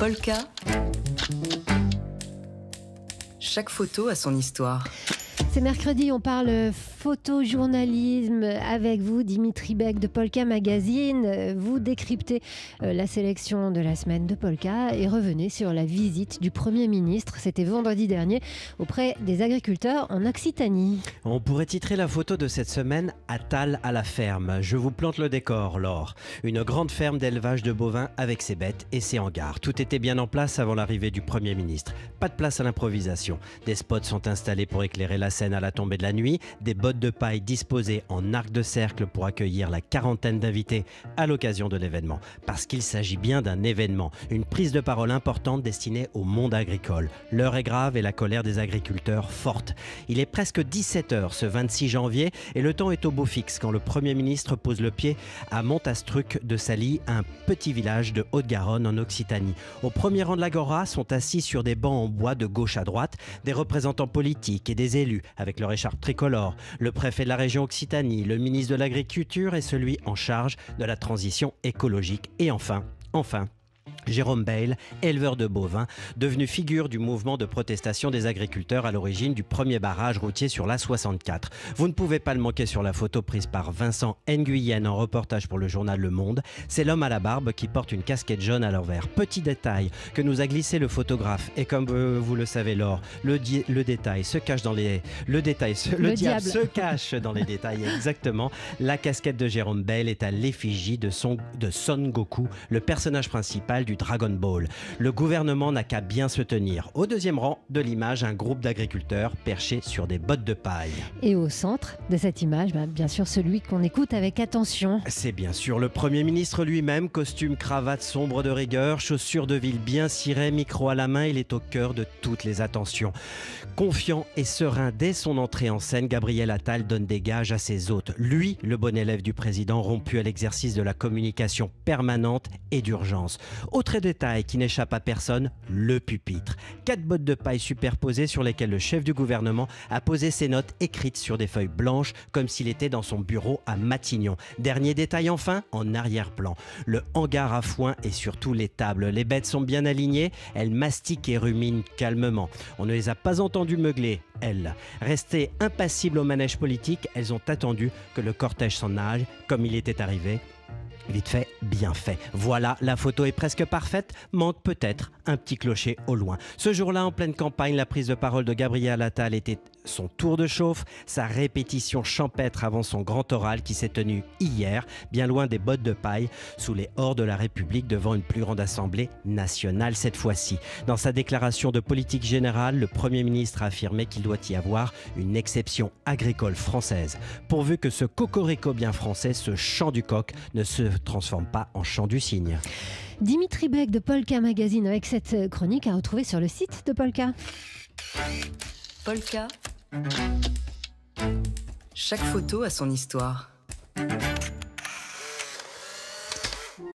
Polka. Chaque photo a son histoire. C'est mercredi, on parle photojournalisme avec vous, Dimitri Beck de Polka Magazine. Vous décryptez la sélection de la semaine de Polka et revenez sur la visite du Premier ministre, c'était vendredi dernier, auprès des agriculteurs en Occitanie. On pourrait titrer la photo de cette semaine « Attal à la ferme ». Je vous plante le décor, Laure. Une grande ferme d'élevage de bovins avec ses bêtes et ses hangars. Tout était bien en place avant l'arrivée du Premier ministre. Pas de place à l'improvisation. Des spots sont installés pour éclairer la scène à la tombée de la nuit, des bottes de paille disposées en arc de cercle pour accueillir la quarantaine d'invités à l'occasion de l'événement. Parce qu'il s'agit bien d'un événement, une prise de parole importante destinée au monde agricole. L'heure est grave et la colère des agriculteurs forte. Il est presque 17h ce 26 janvier et le temps est au beau fixe quand le Premier ministre pose le pied à Montastruc de Sally, un petit village de Haute-Garonne en Occitanie. Au premier rang de l'agora sont assis sur des bancs en bois de gauche à droite des représentants politiques et des élus avec leur écharpe tricolore, le préfet de la région Occitanie, le ministre de l'Agriculture et celui en charge de la transition écologique. Et enfin, Jérôme Bayle, éleveur de bovins, devenu figure du mouvement de protestation des agriculteurs à l'origine du premier barrage routier sur l'A64. Vous ne pouvez pas le manquer sur la photo prise par Vincent Nguyen en reportage pour le journal Le Monde. C'est l'homme à la barbe qui porte une casquette jaune à l'envers. Petit détail que nous a glissé le photographe. Et comme vous le savez, Laure, le détail se cache dans les... Le diable se cache dans les détails, exactement. La casquette de Jérôme Bayle est à l'effigie de Son Goku, le personnage principal du Dragon Ball. Le gouvernement n'a qu'à bien se tenir. Au deuxième rang de l'image, un groupe d'agriculteurs perchés sur des bottes de paille. Et au centre de cette image, bien sûr celui qu'on écoute avec attention. C'est bien sûr le Premier ministre lui-même, costume, cravate sombre de rigueur, chaussures de ville bien cirées, micro à la main, il est au cœur de toutes les attentions. Confiant et serein dès son entrée en scène, Gabriel Attal donne des gages à ses hôtes. Lui, le bon élève du président, rompu à l'exercice de la communication permanente et d'urgence. Autre détail qui n'échappe à personne, le pupitre. 4 bottes de paille superposées sur lesquelles le chef du gouvernement a posé ses notes écrites sur des feuilles blanches comme s'il était dans son bureau à Matignon. Dernier détail enfin, en arrière-plan. Le hangar à foin et surtout les tables. Les bêtes sont bien alignées, elles mastiquent et ruminent calmement. On ne les a pas entendues meugler, elles. Restées impassibles au manège politique, elles ont attendu que le cortège s'en aille comme il était arrivé. Vite fait, bien fait. Voilà, la photo est presque parfaite, manque peut-être un petit clocher au loin. Ce jour-là, en pleine campagne, la prise de parole de Gabriel Attal était son tour de chauffe, sa répétition champêtre avant son grand oral qui s'est tenu hier, bien loin des bottes de paille, sous les hors de la République devant une plus grande assemblée nationale cette fois-ci. Dans sa déclaration de politique générale, le Premier ministre a affirmé qu'il doit y avoir une exception agricole française, pourvu que ce cocorico bien français, ce chant du coq, ne se transforme pas en chant du cygne. Dimitri Beck de Polka Magazine avec cette chronique à retrouver sur le site de Polka. Polka. Chaque photo a son histoire.